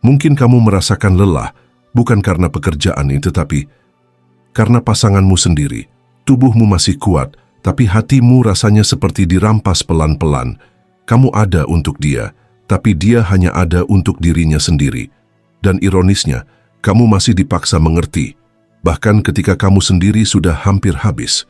Mungkin kamu merasakan lelah, bukan karena pekerjaan itu, tetapi karena pasanganmu sendiri. Tubuhmu masih kuat, tapi hatimu rasanya seperti dirampas pelan-pelan. Kamu ada untuk dia, tapi dia hanya ada untuk dirinya sendiri. Dan ironisnya, kamu masih dipaksa mengerti, bahkan ketika kamu sendiri sudah hampir habis.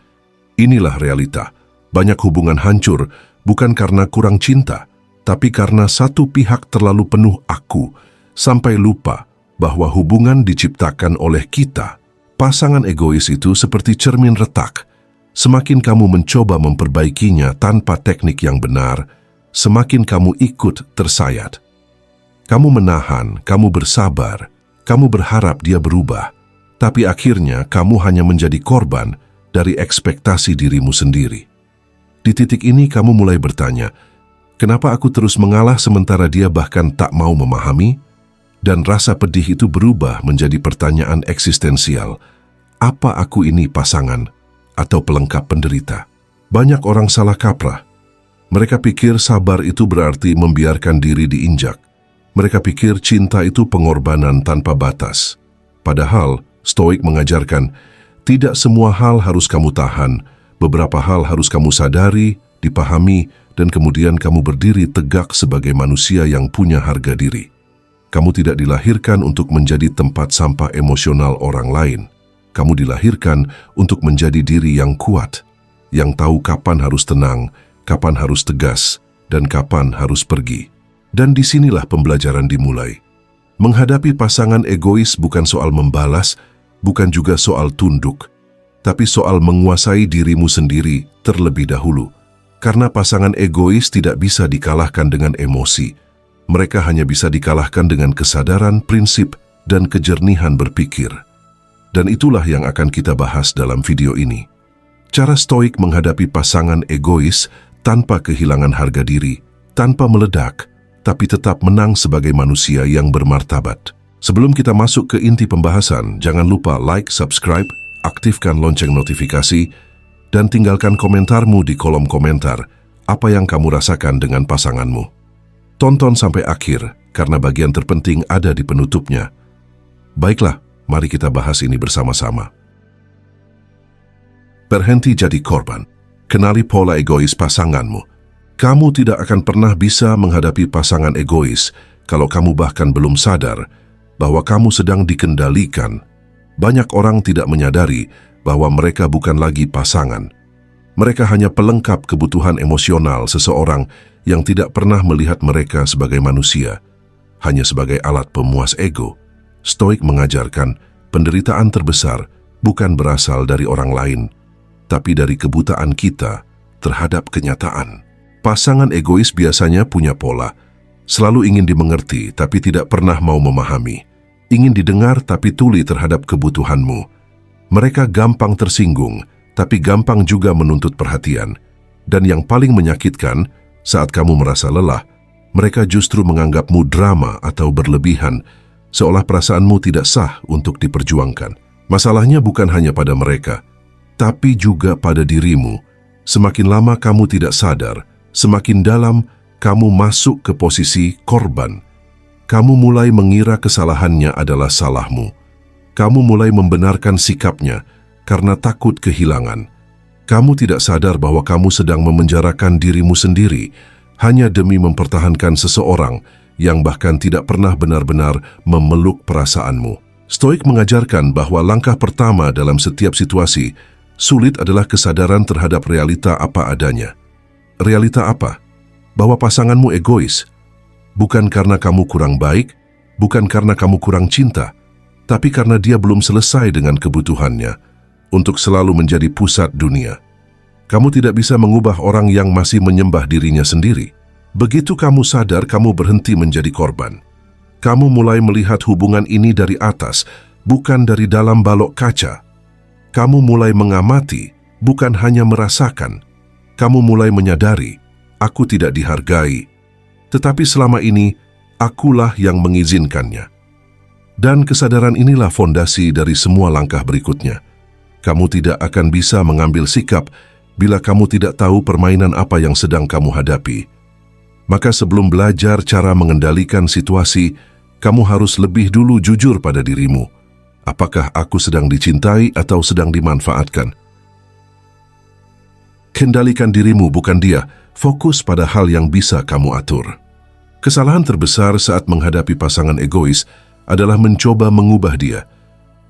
Inilah realita. Banyak hubungan hancur, bukan karena kurang cinta, tapi karena satu pihak terlalu penuh aku, sampai lupa bahwa hubungan diciptakan oleh kita. Pasangan egois itu seperti cermin retak. Semakin kamu mencoba memperbaikinya tanpa teknik yang benar, semakin kamu ikut tersayat. Kamu menahan, kamu bersabar, kamu berharap dia berubah, tapi akhirnya kamu hanya menjadi korban dari ekspektasi dirimu sendiri. Di titik ini kamu mulai bertanya, kenapa aku terus mengalah sementara dia bahkan tak mau memahami? Dan rasa pedih itu berubah menjadi pertanyaan eksistensial. Apa aku ini pasangan atau pelengkap penderita? Banyak orang salah kaprah. Mereka pikir sabar itu berarti membiarkan diri diinjak. Mereka pikir cinta itu pengorbanan tanpa batas. Padahal, Stoik mengajarkan, tidak semua hal harus kamu tahan. Beberapa hal harus kamu sadari, dipahami, dan kemudian kamu berdiri tegak sebagai manusia yang punya harga diri. Kamu tidak dilahirkan untuk menjadi tempat sampah emosional orang lain. Kamu dilahirkan untuk menjadi diri yang kuat, yang tahu kapan harus tenang, kapan harus tegas, dan kapan harus pergi. Dan disinilah pembelajaran dimulai. Menghadapi pasangan egois bukan soal membalas, bukan juga soal tunduk, tapi soal menguasai dirimu sendiri terlebih dahulu. Karena pasangan egois tidak bisa dikalahkan dengan emosi. Mereka hanya bisa dikalahkan dengan kesadaran, prinsip, dan kejernihan berpikir. Dan itulah yang akan kita bahas dalam video ini. Cara Stoik menghadapi pasangan egois tanpa kehilangan harga diri, tanpa meledak, tapi tetap menang sebagai manusia yang bermartabat. Sebelum kita masuk ke inti pembahasan, jangan lupa like, subscribe, aktifkan lonceng notifikasi, dan tinggalkan komentarmu di kolom komentar apa yang kamu rasakan dengan pasanganmu. Tonton sampai akhir, karena bagian terpenting ada di penutupnya. Baiklah, mari kita bahas ini bersama-sama. Berhenti jadi korban. Kenali pola egois pasanganmu. Kamu tidak akan pernah bisa menghadapi pasangan egois kalau kamu bahkan belum sadar bahwa kamu sedang dikendalikan. Banyak orang tidak menyadari bahwa mereka bukan lagi pasangan. Mereka hanya pelengkap kebutuhan emosional seseorang yang tidak pernah melihat mereka sebagai manusia, hanya sebagai alat pemuas ego. Stoik mengajarkan penderitaan terbesar bukan berasal dari orang lain, tapi dari kebutaan kita terhadap kenyataan. Pasangan egois biasanya punya pola, selalu ingin dimengerti tapi tidak pernah mau memahami, ingin didengar tapi tuli terhadap kebutuhanmu. Mereka gampang tersinggung, tapi gampang juga menuntut perhatian. Dan yang paling menyakitkan, saat kamu merasa lelah, mereka justru menganggapmu drama atau berlebihan, seolah perasaanmu tidak sah untuk diperjuangkan. Masalahnya bukan hanya pada mereka, tapi juga pada dirimu. Semakin lama kamu tidak sadar, semakin dalam kamu masuk ke posisi korban. Kamu mulai mengira kesalahannya adalah salahmu. Kamu mulai membenarkan sikapnya karena takut kehilangan. Kamu tidak sadar bahwa kamu sedang memenjarakan dirimu sendiri hanya demi mempertahankan seseorang yang bahkan tidak pernah benar-benar memeluk perasaanmu. Stoik mengajarkan bahwa langkah pertama dalam setiap situasi sulit adalah kesadaran terhadap realita apa adanya. Realita apa? Bahwa pasanganmu egois. Bukan karena kamu kurang baik, bukan karena kamu kurang cinta, tapi karena dia belum selesai dengan kebutuhannya untuk selalu menjadi pusat dunia. Kamu tidak bisa mengubah orang yang masih menyembah dirinya sendiri. Begitu kamu sadar, kamu berhenti menjadi korban. Kamu mulai melihat hubungan ini dari atas, bukan dari dalam balok kaca. Kamu mulai mengamati, bukan hanya merasakan. Kamu mulai menyadari, aku tidak dihargai. Tetapi selama ini, akulah yang mengizinkannya. Dan kesadaran inilah fondasi dari semua langkah berikutnya. Kamu tidak akan bisa mengambil sikap bila kamu tidak tahu permainan apa yang sedang kamu hadapi. Maka sebelum belajar cara mengendalikan situasi, Kamu harus lebih dulu jujur pada dirimu. Apakah aku sedang dicintai atau sedang dimanfaatkan? Kendalikan dirimu, bukan dia. Fokus pada hal yang bisa kamu atur. Kesalahan terbesar saat menghadapi pasangan egois adalah mencoba mengubah dia.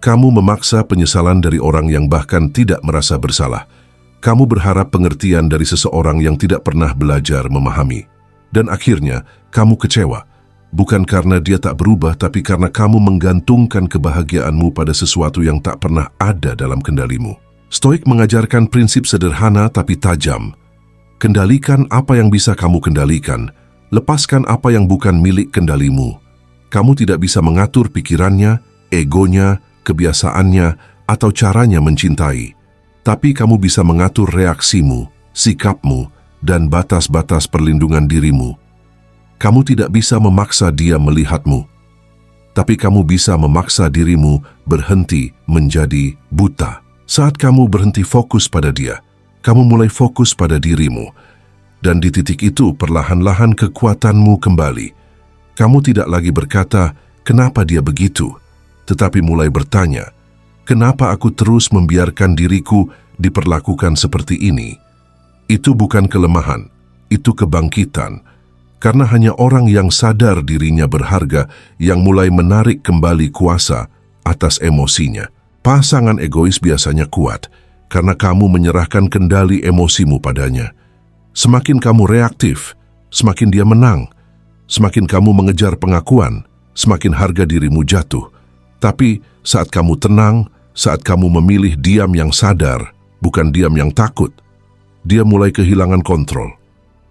Kamu memaksa penyesalan dari orang yang bahkan tidak merasa bersalah. Kamu berharap pengertian dari seseorang yang tidak pernah belajar memahami. Dan akhirnya, kamu kecewa. Bukan karena dia tak berubah, tapi karena kamu menggantungkan kebahagiaanmu pada sesuatu yang tak pernah ada dalam kendalimu. Stoik mengajarkan prinsip sederhana tapi tajam. Kendalikan apa yang bisa kamu kendalikan. Lepaskan apa yang bukan milik kendalimu. Kamu tidak bisa mengatur pikirannya, egonya, kebiasaannya, atau caranya mencintai. Tapi kamu bisa mengatur reaksimu, sikapmu, dan batas-batas perlindungan dirimu. Kamu tidak bisa memaksa dia melihatmu, tapi kamu bisa memaksa dirimu berhenti menjadi buta. Saat kamu berhenti fokus pada dia, kamu mulai fokus pada dirimu. Dan di titik itu perlahan-lahan kekuatanmu kembali. Kamu tidak lagi berkata, "Kenapa dia begitu?" tetapi mulai bertanya, "Kenapa aku terus membiarkan diriku diperlakukan seperti ini?" Itu bukan kelemahan, itu kebangkitan. Karena hanya orang yang sadar dirinya berharga yang mulai menarik kembali kuasa atas emosinya. Pasangan egois biasanya kuat karena kamu menyerahkan kendali emosimu padanya. Semakin kamu reaktif, semakin dia menang. Semakin kamu mengejar pengakuan, semakin harga dirimu jatuh. Tapi saat kamu tenang, saat kamu memilih diam yang sadar, bukan diam yang takut, dia mulai kehilangan kontrol.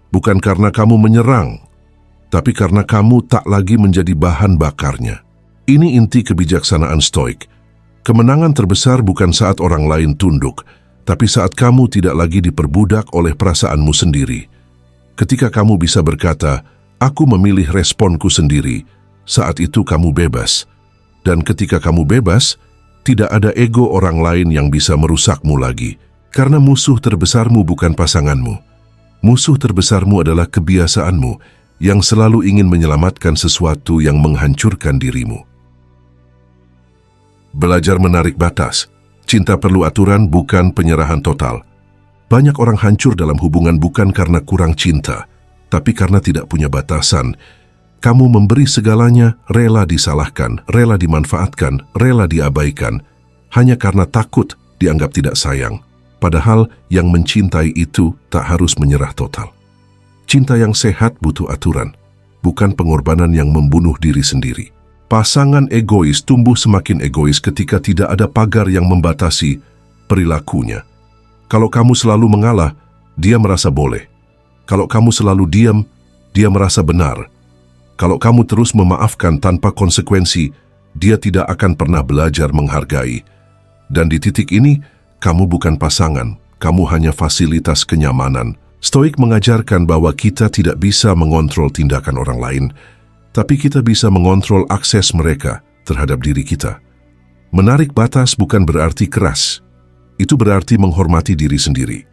Bukan karena kamu menyerang, tapi karena kamu tak lagi menjadi bahan bakarnya. Ini inti kebijaksanaan Stoik. Kemenangan terbesar bukan saat orang lain tunduk, tapi saat kamu tidak lagi diperbudak oleh perasaanmu sendiri. Ketika kamu bisa berkata, "Aku memilih responku sendiri," saat itu kamu bebas. Dan ketika kamu bebas, tidak ada ego orang lain yang bisa merusakmu lagi. Karena musuh terbesarmu bukan pasanganmu. Musuh terbesarmu adalah kebiasaanmu yang selalu ingin menyelamatkan sesuatu yang menghancurkan dirimu. Belajar menarik batas. Cinta perlu aturan, bukan penyerahan total. Banyak orang hancur dalam hubungan bukan karena kurang cinta, tapi karena tidak punya batasan. Kamu memberi segalanya, rela disalahkan, rela dimanfaatkan, rela diabaikan, hanya karena takut dianggap tidak sayang. Padahal yang mencintai itu tak harus menyerah total. Cinta yang sehat butuh aturan, bukan pengorbanan yang membunuh diri sendiri. Pasangan egois tumbuh semakin egois ketika tidak ada pagar yang membatasi perilakunya. Kalau kamu selalu mengalah, dia merasa boleh. Kalau kamu selalu diam, dia merasa benar. Kalau kamu terus memaafkan tanpa konsekuensi, dia tidak akan pernah belajar menghargai. Dan di titik ini, kamu bukan pasangan, kamu hanya fasilitas kenyamanan. Stoik mengajarkan bahwa kita tidak bisa mengontrol tindakan orang lain, tapi kita bisa mengontrol akses mereka terhadap diri kita. Menarik batas bukan berarti keras. Itu berarti menghormati diri sendiri.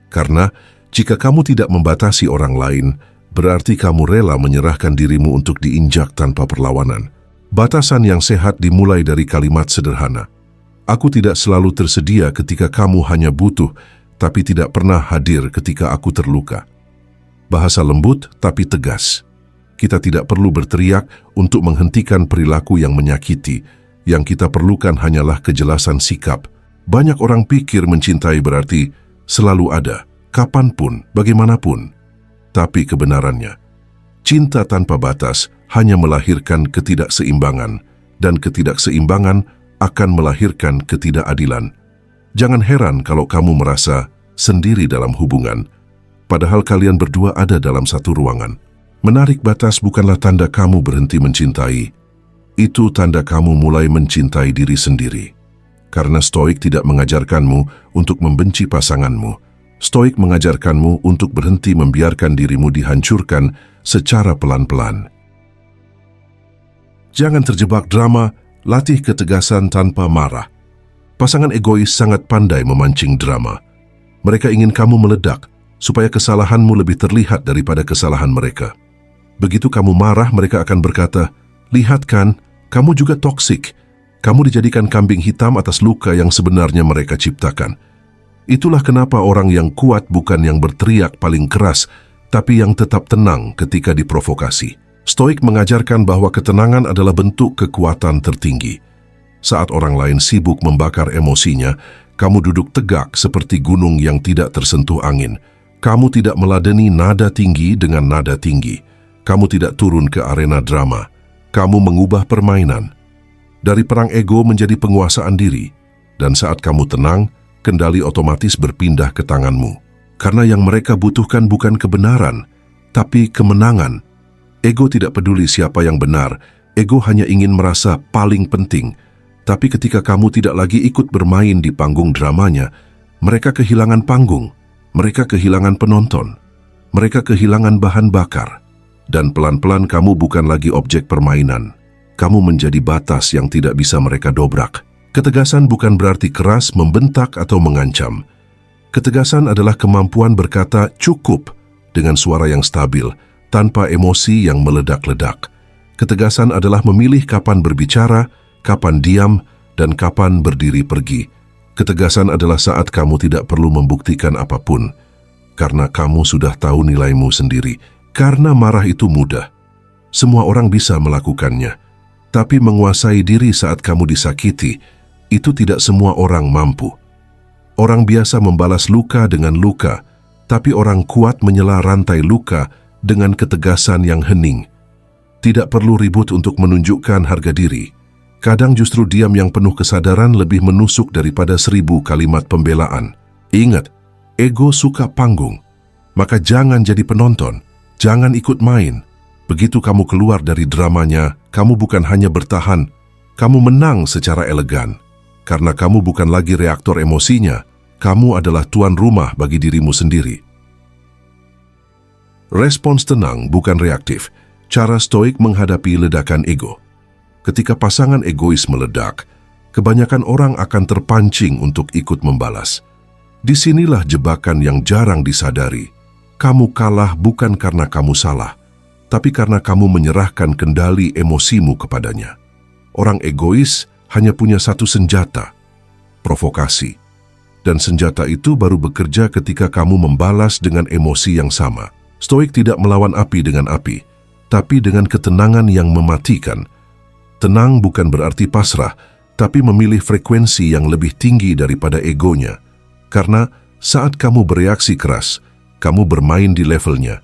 Karena jika kamu tidak membatasi orang lain, berarti kamu rela menyerahkan dirimu untuk diinjak tanpa perlawanan. Batasan yang sehat dimulai dari kalimat sederhana. Aku tidak selalu tersedia ketika kamu hanya butuh, tapi tidak pernah hadir ketika aku terluka. Bahasa lembut tapi tegas. Kita tidak perlu berteriak untuk menghentikan perilaku yang menyakiti. Yang kita perlukan hanyalah kejelasan sikap. Banyak orang pikir mencintai berarti selalu ada, kapanpun, bagaimanapun. Tapi kebenarannya, cinta tanpa batas hanya melahirkan ketidakseimbangan, dan ketidakseimbangan akan melahirkan ketidakadilan. Jangan heran kalau kamu merasa sendiri dalam hubungan, padahal kalian berdua ada dalam satu ruangan. Menarik batas bukanlah tanda kamu berhenti mencintai. Itu tanda kamu mulai mencintai diri sendiri. Karena Stoik tidak mengajarkanmu untuk membenci pasanganmu. Stoik mengajarkanmu untuk berhenti membiarkan dirimu dihancurkan secara pelan-pelan. Jangan terjebak drama, latih ketegasan tanpa marah. Pasangan egois sangat pandai memancing drama. Mereka ingin kamu meledak, supaya kesalahanmu lebih terlihat daripada kesalahan mereka. Begitu kamu marah, mereka akan berkata, Lihat kan, kamu juga toksik. Kamu dijadikan kambing hitam atas luka yang sebenarnya mereka ciptakan. Itulah kenapa orang yang kuat bukan yang berteriak paling keras, tapi yang tetap tenang ketika diprovokasi. Stoik mengajarkan bahwa ketenangan adalah bentuk kekuatan tertinggi. Saat orang lain sibuk membakar emosinya, kamu duduk tegak seperti gunung yang tidak tersentuh angin. Kamu tidak meladeni nada tinggi dengan nada tinggi. Kamu tidak turun ke arena drama. Kamu mengubah permainan. Dari perang ego menjadi penguasaan diri. Dan saat kamu tenang, kendali otomatis berpindah ke tanganmu. Karena yang mereka butuhkan bukan kebenaran, tapi kemenangan. Ego tidak peduli siapa yang benar, ego hanya ingin merasa paling penting. Tapi ketika kamu tidak lagi ikut bermain di panggung dramanya, mereka kehilangan panggung, mereka kehilangan penonton, mereka kehilangan bahan bakar. Dan pelan-pelan kamu bukan lagi objek permainan. Kamu menjadi batas yang tidak bisa mereka dobrak. Ketegasan bukan berarti keras, membentak, atau mengancam. Ketegasan adalah kemampuan berkata cukup dengan suara yang stabil, tanpa emosi yang meledak-ledak. Ketegasan adalah memilih kapan berbicara, kapan diam, dan kapan berdiri pergi. Ketegasan adalah saat kamu tidak perlu membuktikan apapun, karena kamu sudah tahu nilaimu sendiri. Karena marah itu mudah. Semua orang bisa melakukannya. Tapi menguasai diri saat kamu disakiti, itu tidak semua orang mampu. Orang biasa membalas luka dengan luka, tapi orang kuat menyela rantai luka dengan ketegasan yang hening. Tidak perlu ribut untuk menunjukkan harga diri. Kadang justru diam yang penuh kesadaran lebih menusuk daripada 1000 kalimat pembelaan. Ingat, ego suka panggung. Maka jangan jadi penonton, jangan ikut main. Begitu kamu keluar dari dramanya, kamu bukan hanya bertahan, kamu menang secara elegan. Karena kamu bukan lagi reaktor emosinya, kamu adalah tuan rumah bagi dirimu sendiri. Respons tenang bukan reaktif. Cara stoik menghadapi ledakan ego. Ketika pasangan egois meledak, kebanyakan orang akan terpancing untuk ikut membalas. Disinilah jebakan yang jarang disadari. Kamu kalah bukan karena kamu salah, tapi karena kamu menyerahkan kendali emosimu kepadanya. Orang egois hanya punya satu senjata, provokasi. Dan senjata itu baru bekerja ketika kamu membalas dengan emosi yang sama. Stoik tidak melawan api dengan api, tapi dengan ketenangan yang mematikan. Tenang bukan berarti pasrah, tapi memilih frekuensi yang lebih tinggi daripada egonya. Karena saat kamu bereaksi keras, kamu bermain di levelnya.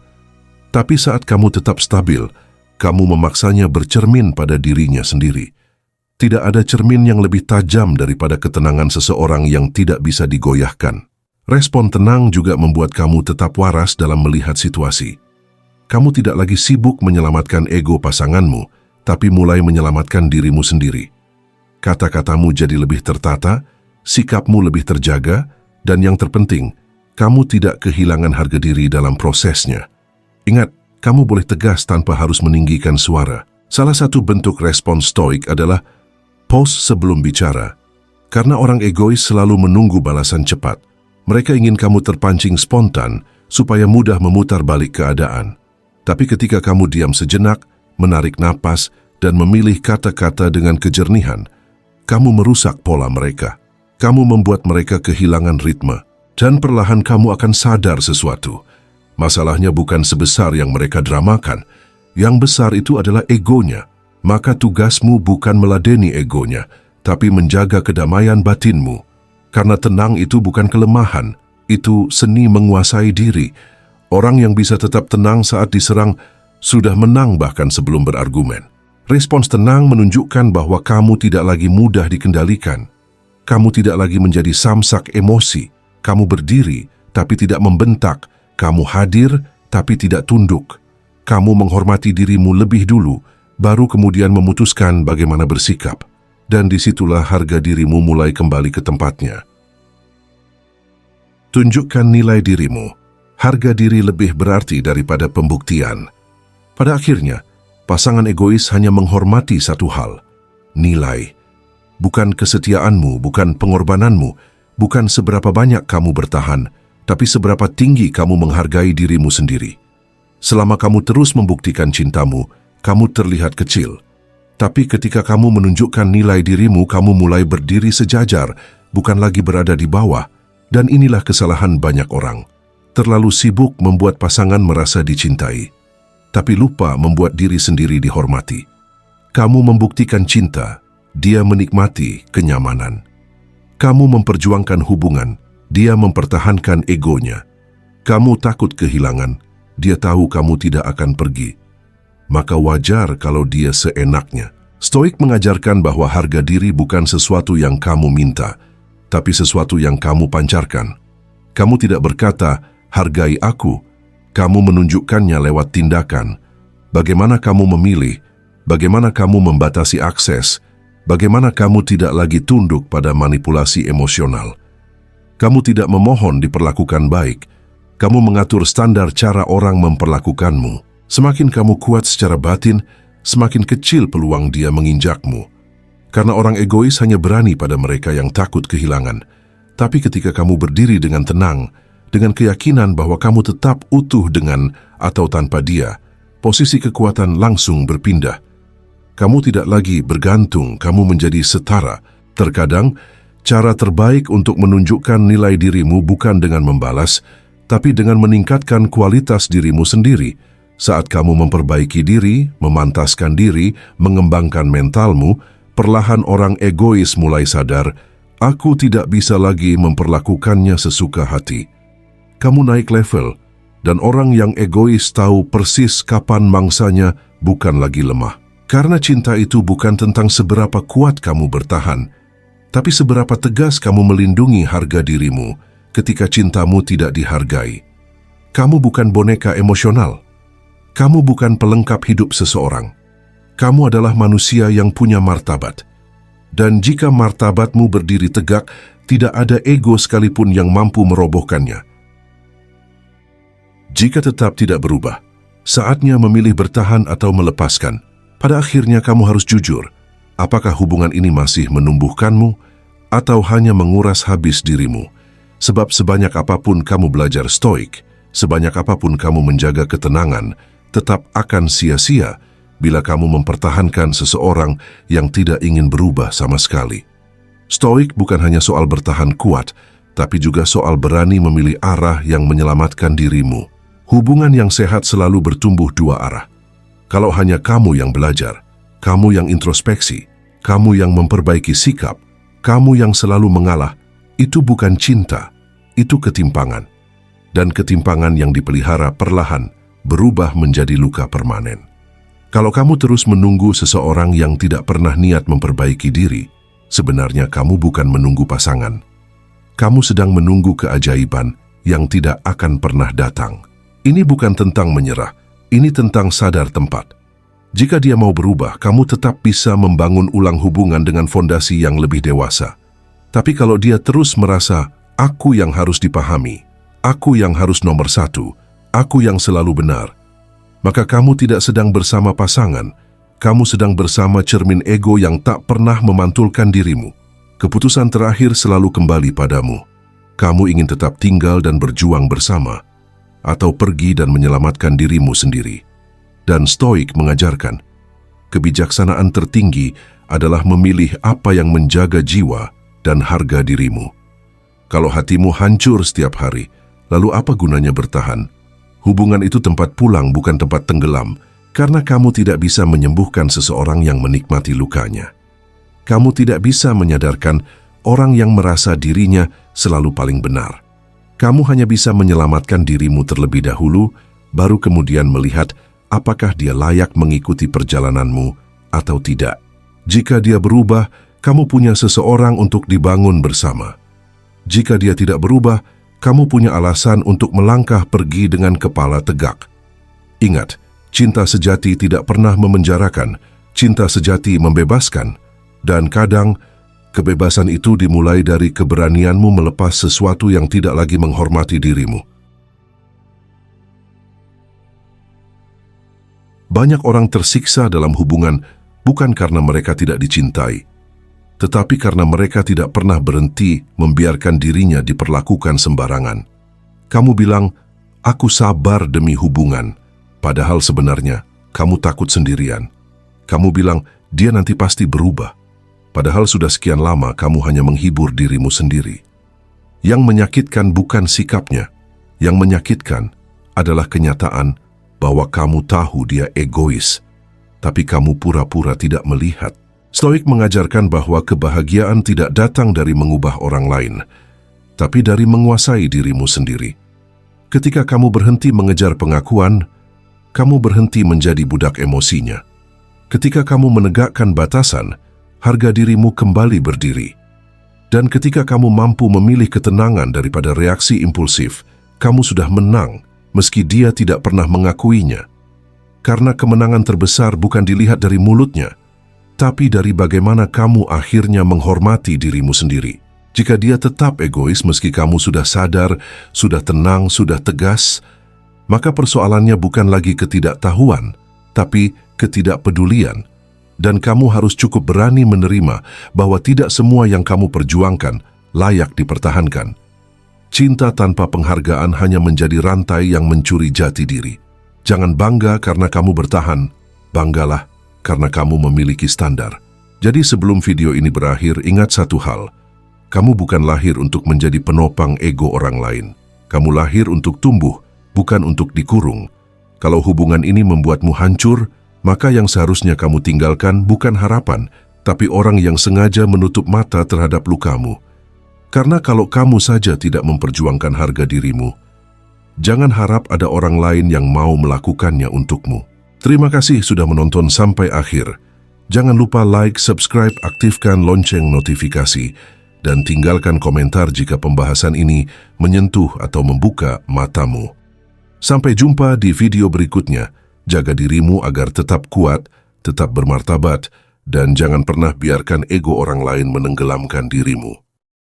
Tapi saat kamu tetap stabil, kamu memaksanya bercermin pada dirinya sendiri. Tidak ada cermin yang lebih tajam daripada ketenangan seseorang yang tidak bisa digoyahkan. Respon tenang juga membuat kamu tetap waras dalam melihat situasi. Kamu tidak lagi sibuk menyelamatkan ego pasanganmu, tapi mulai menyelamatkan dirimu sendiri. Kata-katamu jadi lebih tertata, sikapmu lebih terjaga, dan yang terpenting, kamu tidak kehilangan harga diri dalam prosesnya. Ingat, kamu boleh tegas tanpa harus meninggikan suara. Salah satu bentuk respon stoik adalah pause sebelum bicara. Karena orang egois selalu menunggu balasan cepat. Mereka ingin kamu terpancing spontan supaya mudah memutar balik keadaan. Tapi ketika kamu diam sejenak, menarik napas, dan memilih kata-kata dengan kejernihan, kamu merusak pola mereka. Kamu membuat mereka kehilangan ritme. Dan perlahan kamu akan sadar sesuatu. Masalahnya bukan sebesar yang mereka dramakan. Yang besar itu adalah egonya. Maka tugasmu bukan meladeni egonya, tapi menjaga kedamaian batinmu. Karena tenang itu bukan kelemahan, itu seni menguasai diri. Orang yang bisa tetap tenang saat diserang sudah menang bahkan sebelum berargumen. Respons tenang menunjukkan bahwa kamu tidak lagi mudah dikendalikan. Kamu tidak lagi menjadi samsak emosi. Kamu berdiri tapi tidak membentak. Kamu hadir tapi tidak tunduk. Kamu menghormati dirimu lebih dulu, baru kemudian memutuskan bagaimana bersikap. Dan disitulah harga dirimu mulai kembali ke tempatnya. Tunjukkan nilai dirimu. Harga diri lebih berarti daripada pembuktian. Pada akhirnya, pasangan egois hanya menghormati satu hal, nilai. Bukan kesetiaanmu, bukan pengorbananmu, bukan seberapa banyak kamu bertahan, tapi seberapa tinggi kamu menghargai dirimu sendiri. Selama kamu terus membuktikan cintamu, kamu terlihat kecil. Tapi ketika kamu menunjukkan nilai dirimu, kamu mulai berdiri sejajar, bukan lagi berada di bawah. Dan inilah kesalahan banyak orang. Terlalu sibuk membuat pasangan merasa dicintai, tapi lupa membuat diri sendiri dihormati. Kamu membuktikan cinta, dia menikmati kenyamanan. Kamu memperjuangkan hubungan, dia mempertahankan egonya. Kamu takut kehilangan, dia tahu kamu tidak akan pergi. Maka wajar kalau dia seenaknya. Stoik mengajarkan bahwa harga diri bukan sesuatu yang kamu minta, tapi sesuatu yang kamu pancarkan. Kamu tidak berkata, "Hargai aku." Kamu menunjukkannya lewat tindakan. Bagaimana kamu memilih, bagaimana kamu membatasi akses, bagaimana kamu tidak lagi tunduk pada manipulasi emosional. Kamu tidak memohon diperlakukan baik. Kamu mengatur standar cara orang memperlakukanmu. Semakin kamu kuat secara batin, semakin kecil peluang dia menginjakmu. Karena orang egois hanya berani pada mereka yang takut kehilangan. Tapi ketika kamu berdiri dengan tenang, dengan keyakinan bahwa kamu tetap utuh dengan atau tanpa dia, posisi kekuatan langsung berpindah. Kamu tidak lagi bergantung, kamu menjadi setara. Terkadang, cara terbaik untuk menunjukkan nilai dirimu bukan dengan membalas, tapi dengan meningkatkan kualitas dirimu sendiri. Saat kamu memperbaiki diri, memantaskan diri, mengembangkan mentalmu, perlahan orang egois mulai sadar, aku tidak bisa lagi memperlakukannya sesuka hati. Kamu naik level, dan orang yang egois tahu persis kapan mangsanya bukan lagi lemah. Karena cinta itu bukan tentang seberapa kuat kamu bertahan, tapi seberapa tegas kamu melindungi harga dirimu ketika cintamu tidak dihargai. Kamu bukan boneka emosional. Kamu bukan pelengkap hidup seseorang. Kamu adalah manusia yang punya martabat. Dan jika martabatmu berdiri tegak, tidak ada ego sekalipun yang mampu merobohkannya. Jika tetap tidak berubah, saatnya memilih bertahan atau melepaskan. Pada akhirnya kamu harus jujur. Apakah hubungan ini masih menumbuhkanmu atau hanya menguras habis dirimu? Sebab sebanyak apapun kamu belajar stoik, sebanyak apapun kamu menjaga ketenangan, tetap akan sia-sia bila kamu mempertahankan seseorang yang tidak ingin berubah sama sekali. Stoik bukan hanya soal bertahan kuat, tapi juga soal berani memilih arah yang menyelamatkan dirimu. Hubungan yang sehat selalu bertumbuh dua arah. Kalau hanya kamu yang belajar, kamu yang introspeksi, kamu yang memperbaiki sikap, kamu yang selalu mengalah, itu bukan cinta, itu ketimpangan. Dan ketimpangan yang dipelihara perlahan berubah menjadi luka permanen. Kalau kamu terus menunggu seseorang yang tidak pernah niat memperbaiki diri, sebenarnya kamu bukan menunggu pasangan. Kamu sedang menunggu keajaiban yang tidak akan pernah datang. Ini bukan tentang menyerah, ini tentang sadar tempat. Jika dia mau berubah, kamu tetap bisa membangun ulang hubungan dengan fondasi yang lebih dewasa. Tapi kalau dia terus merasa, aku yang harus dipahami, aku yang harus nomor satu, aku yang selalu benar, maka kamu tidak sedang bersama pasangan, kamu sedang bersama cermin ego yang tak pernah memantulkan dirimu. Keputusan terakhir selalu kembali padamu. Kamu ingin tetap tinggal dan berjuang bersama, atau pergi dan menyelamatkan dirimu sendiri. Dan stoik mengajarkan, kebijaksanaan tertinggi adalah memilih apa yang menjaga jiwa dan harga dirimu. Kalau hatimu hancur setiap hari, lalu apa gunanya bertahan? Hubungan itu tempat pulang, bukan tempat tenggelam, karena kamu tidak bisa menyembuhkan seseorang yang menikmati lukanya. Kamu tidak bisa menyadarkan orang yang merasa dirinya selalu paling benar. Kamu hanya bisa menyelamatkan dirimu terlebih dahulu, baru kemudian melihat apakah dia layak mengikuti perjalananmu atau tidak. Jika dia berubah, kamu punya seseorang untuk dibangun bersama. Jika dia tidak berubah, kamu punya alasan untuk melangkah pergi dengan kepala tegak. Ingat, cinta sejati tidak pernah memenjarakan, cinta sejati membebaskan, dan kadang kebebasan itu dimulai dari keberanianmu melepas sesuatu yang tidak lagi menghormati dirimu. Banyak orang tersiksa dalam hubungan bukan karena mereka tidak dicintai, tetapi karena mereka tidak pernah berhenti membiarkan dirinya diperlakukan sembarangan. Kamu bilang, aku sabar demi hubungan, padahal sebenarnya kamu takut sendirian. Kamu bilang, dia nanti pasti berubah. Padahal sudah sekian lama kamu hanya menghibur dirimu sendiri. Yang menyakitkan bukan sikapnya. Yang menyakitkan adalah kenyataan bahwa kamu tahu dia egois, tapi kamu pura-pura tidak melihat. Stoik mengajarkan bahwa kebahagiaan tidak datang dari mengubah orang lain, tapi dari menguasai dirimu sendiri. Ketika kamu berhenti mengejar pengakuan, kamu berhenti menjadi budak emosinya. Ketika kamu menegakkan batasan, harga dirimu kembali berdiri. Dan ketika kamu mampu memilih ketenangan daripada reaksi impulsif, kamu sudah menang, meski dia tidak pernah mengakuinya. Karena kemenangan terbesar bukan dilihat dari mulutnya, tapi dari bagaimana kamu akhirnya menghormati dirimu sendiri. Jika dia tetap egois meski kamu sudah sadar, sudah tenang, sudah tegas, maka persoalannya bukan lagi ketidaktahuan, tapi ketidakpedulian. Dan kamu harus cukup berani menerima bahwa tidak semua yang kamu perjuangkan layak dipertahankan. Cinta tanpa penghargaan hanya menjadi rantai yang mencuri jati diri. Jangan bangga karena kamu bertahan, banggalah karena kamu memiliki standar. Jadi sebelum video ini berakhir, ingat satu hal. Kamu bukan lahir untuk menjadi penopang ego orang lain. Kamu lahir untuk tumbuh, bukan untuk dikurung. Kalau hubungan ini membuatmu hancur, maka yang seharusnya kamu tinggalkan bukan harapan, tapi orang yang sengaja menutup mata terhadap lukamu. Karena kalau kamu saja tidak memperjuangkan harga dirimu, jangan harap ada orang lain yang mau melakukannya untukmu. Terima kasih sudah menonton sampai akhir. Jangan lupa like, subscribe, aktifkan lonceng notifikasi, dan tinggalkan komentar jika pembahasan ini menyentuh atau membuka matamu. Sampai jumpa di video berikutnya. Jaga dirimu agar tetap kuat, tetap bermartabat, dan jangan pernah biarkan ego orang lain menenggelamkan dirimu.